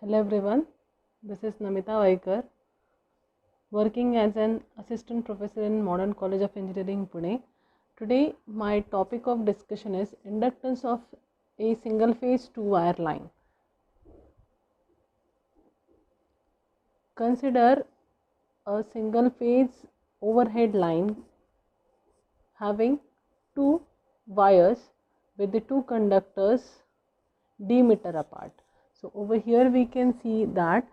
Hello everyone, this is Namita Vaikar, working as an assistant professor in Modern College of Engineering, Pune. Today my topic of discussion is inductance of a single phase two-wire line. Consider a single phase overhead line having two wires with the two conductors d meter apart. So over here we can see that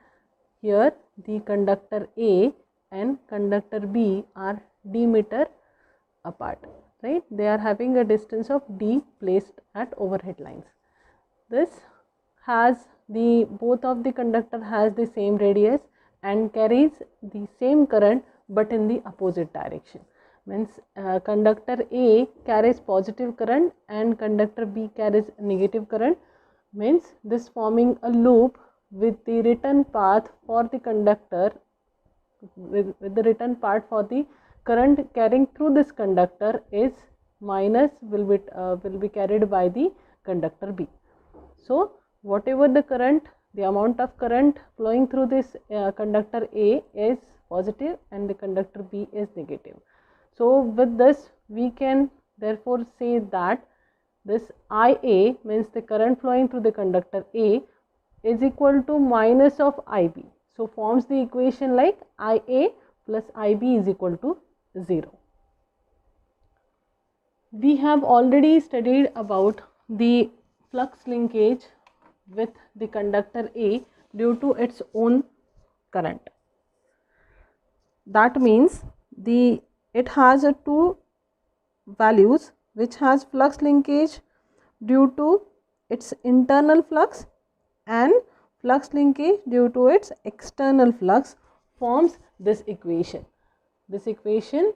here the conductor A and conductor B are d meter apart, right? They are having a distance of d placed at overhead lines. This has both of the conductor has the same radius and carries the same current but in the opposite direction. Means conductor A carries positive current and conductor B carries negative current. Means this forming a loop with the return path for the conductor with the return part for the current carrying through this conductor is minus will be carried by the conductor B. So whatever the current, the amount of current flowing through this conductor A is positive and the conductor B is negative. So with this we can therefore say that this IA means the current flowing through the conductor A is equal to minus of IB. So forms the equation like IA plus IB is equal to 0. We have already studied about the flux linkage with the conductor A due to its own current. That means it has two values which has flux linkage due to its internal flux and flux linkage due to its external flux forms this equation. This equation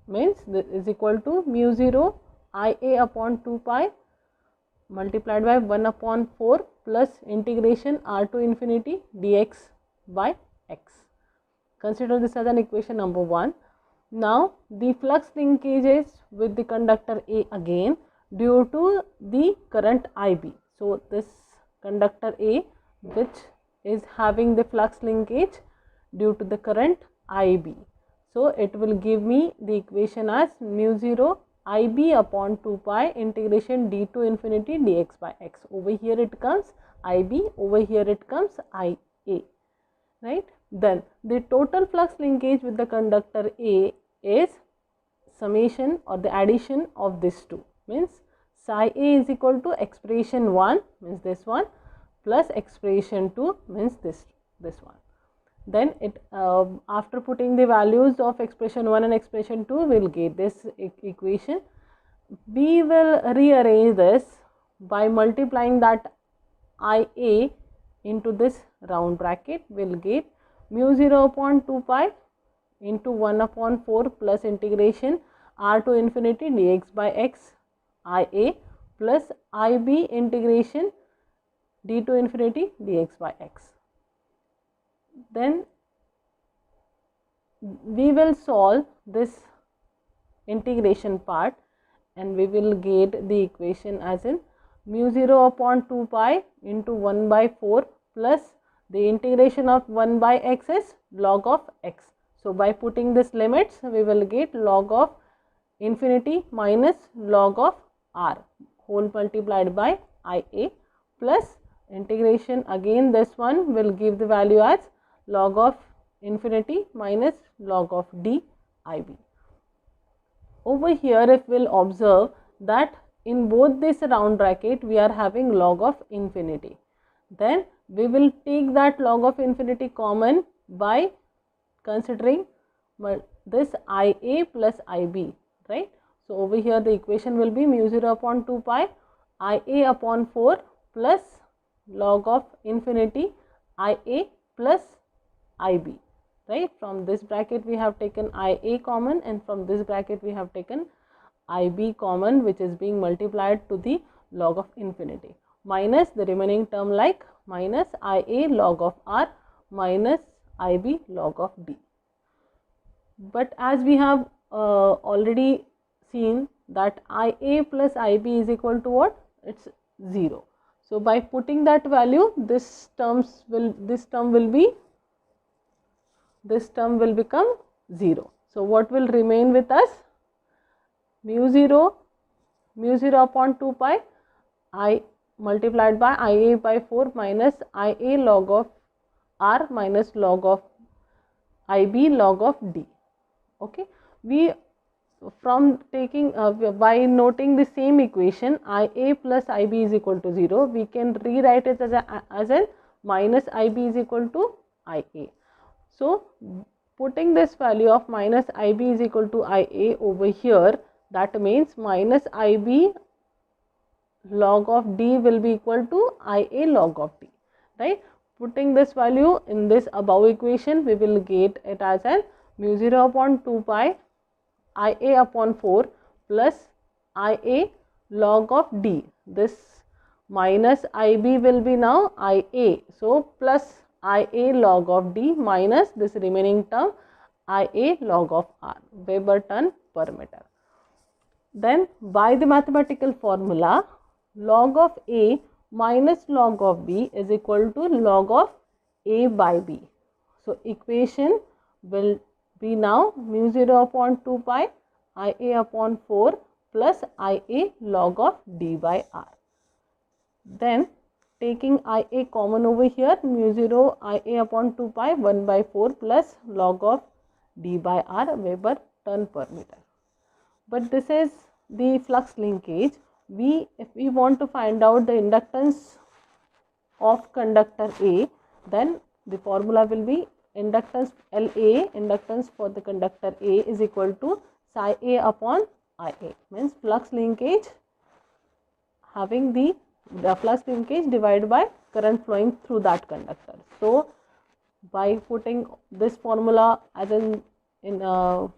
means this is equal to mu 0 IA upon 2 pi multiplied by 1 upon 4 plus integration r to infinity dx by x. Consider this as an equation number 1. Now the flux linkages with the conductor A again due to the current IB. So this conductor A which is having the flux linkage due to the current IB. So it will give me the equation as mu 0 IB upon 2 pi integration d to infinity dx by x. Over here it comes IB, over here it comes IA, right? Then the total flux linkage with the conductor A is summation or the addition of these two, means psi A is equal to expression 1 means this one plus expression 2 means this one. Then it after putting the values of expression 1 and expression 2 we will get this equation. We will rearrange this by multiplying that IA into this round bracket. We will get mu 0 upon 2 pi into 1 upon 4 plus integration r to infinity dx by x IA plus IB integration d to infinity dx by x. Then we will solve this integration part and we will get the equation as in mu 0 upon 2 pi into 1 by 4 plus the integration of 1 by x is log of x. So by putting this limits we will get log of infinity minus log of r whole multiplied by IA plus integration again this one will give the value as log of infinity minus log of d IB. Over here if we will observe that in both this round bracket we are having log of infinity, then we will take that log of infinity common by considering this IA plus IB, right? So over here the equation will be mu 0 upon 2 pi IA upon 4 plus log of infinity IA plus IB, right? From this bracket we have taken IA common and from this bracket we have taken IB common, which is being multiplied to the log of infinity minus the remaining term like minus IA log of r minus IB log of d. But as we have already seen that IA plus IB is equal to what? It's 0. So by putting that value, this term will become 0. So what will remain with us? Mu 0 upon 2 pi I multiplied by IA by 4 minus IA log of R minus log of IB log of D. Okay, we from taking by noting the same equation, IA plus IB is equal to 0, we can rewrite it as a minus IB is equal to IA. So putting this value of minus IB is equal to IA over here, that means minus IB log of D will be equal to IA log of D, right? Putting this value in this above equation, we will get it as an mu 0 upon 2 pi IA upon 4 plus IA log of D. This minus IB will be now IA. So plus IA log of D minus this remaining term IA log of R, Weber turn per meter. Then by the mathematical formula, log of A minus log of B is equal to log of A by B. So equation will be now mu 0 upon 2 pi IA upon 4 plus IA log of D by R. Then taking IA common over here, mu 0 IA upon 2 pi 1 by 4 plus log of D by R, Weber turn per meter. But this is the flux linkage. If we want to find out the inductance of conductor A, then the formula will be inductance LA, inductance for the conductor A is equal to psi A upon IA, means flux linkage having the flux linkage divided by current flowing through that conductor. So by putting this formula as in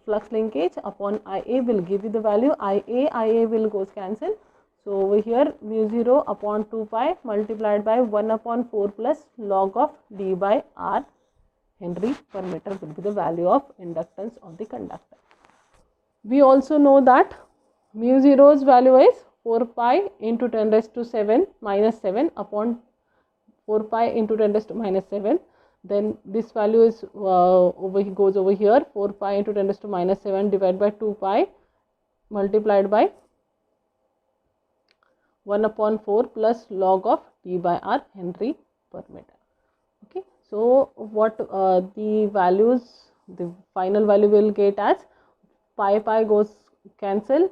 flux linkage upon IA will give you the value IA will goes cancel. So over here mu 0 upon 2 pi multiplied by 1 upon 4 plus log of D by R Henry per meter will be the value of inductance of the conductor. We also know that mu 0's value is 4 pi into 10 raised to 7 minus 7 upon 4 pi into 10 raised to minus 7. Then this value is goes over here, 4 pi into 10 raised to minus 7 divided by 2 pi multiplied by 1 upon 4 plus log of D by R Henry per meter. Okay, so what the values, the final value will get as pi goes cancel,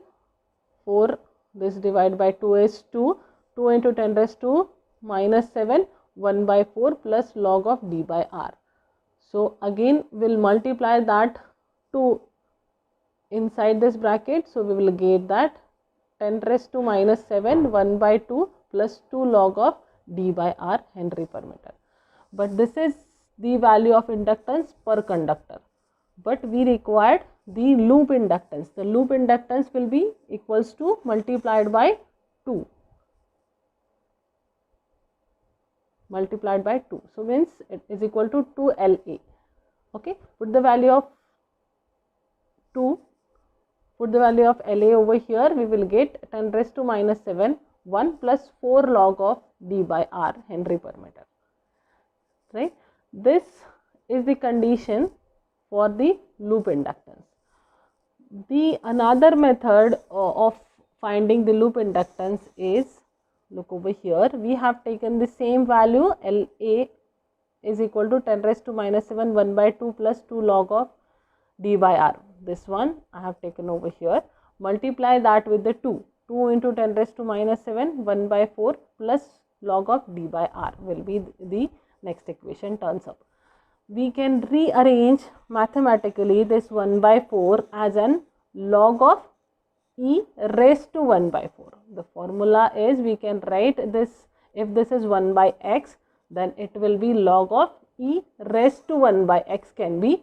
4 this divided by 2 is 2 into 10 raised to minus 7 1 by 4 plus log of D by R. So again we'll multiply that 2 inside this bracket, so we will get that 10 raised to minus 7 1 by 2 plus 2 log of D by R Henry per meter. But this is the value of inductance per conductor, but we required the loop inductance. The loop inductance will be equals to multiplied by 2. Multiplied by 2, so means it is equal to 2 LA. Okay, put the value of LA over here, we will get 10 raised to minus 7 1 plus 4 log of D by R Henry per meter, right. This is the condition for the loop inductance. The another method of finding the loop inductance is, look over here, we have taken the same value LA is equal to 10 raised to minus 7 1 by 2 plus 2 log of D by R. This one I have taken over here, multiply that with the 2 into 10 raised to minus 7 1 by 4 plus log of D by R will be the next equation turns up. We can rearrange mathematically this 1 by 4 as an log of E raised to 1 by 4. The formula is, we can write this, if this is 1 by x, then it will be log of E raised to 1 by x can be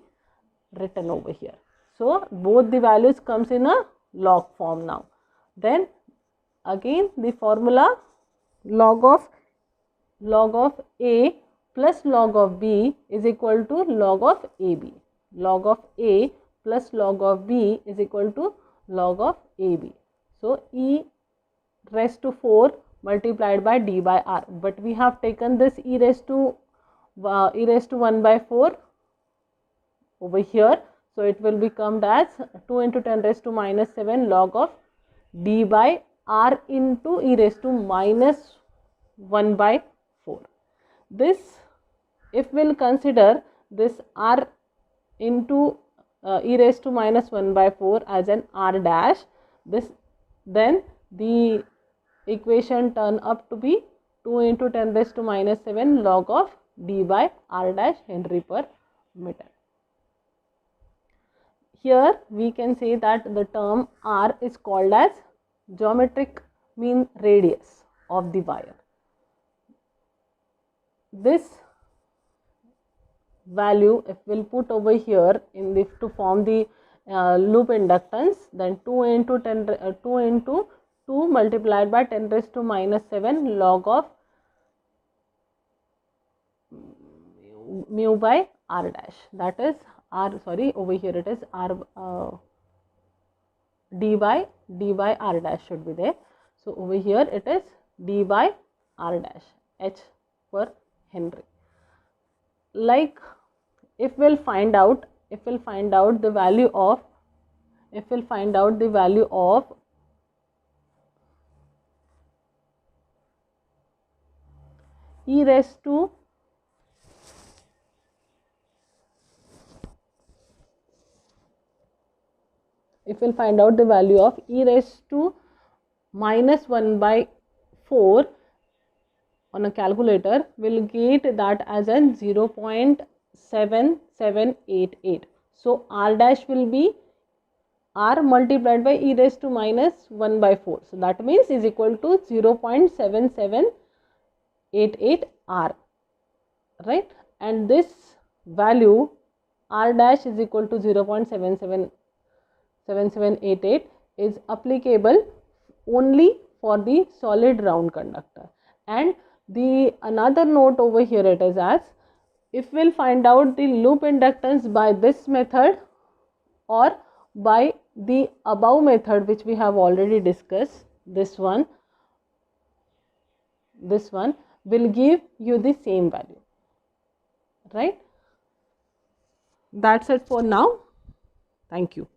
written over here. So both the values comes in a log form now. Then again the formula log of A plus log of B is equal to log of AB. Log of A plus log of B is equal to log of AB. So E raised to 4 multiplied by d by r, but we have taken this e raised to 1 by 4 over here, so it will become as 2 into 10 raised to minus 7 log of d by r into e raised to minus 1 by 4. This, if we'll consider this r into e raised to minus 1 by 4 as an r dash, this, then the equation turn up to be 2 into 10 raised to minus 7 log of d by r dash Henry per meter. Here we can say that the term r is called as geometric mean radius of the wire. This value, if we'll put over here in the to form the loop inductance, then 2 into 2 multiplied by 10 raised to minus 7 log of mu by r dash, that is r, sorry, over here it is r d by r dash should be there. So over here it is d by r dash h per Henry. Like if we'll find out the value of e raised to minus 1 by 4 on a calculator, will get that as an 0.7788. So r dash will be r multiplied by e raised to minus 1 by 4. So that means is equal to 0.7788 r, right? And this value r dash is equal to 0.7788 is applicable only for the solid round conductor. And the another note over here it is as, if we'll find out the loop inductance by this method or by the above method which we have already discussed, this one will give you the same value, right? That's it for now. Thank you.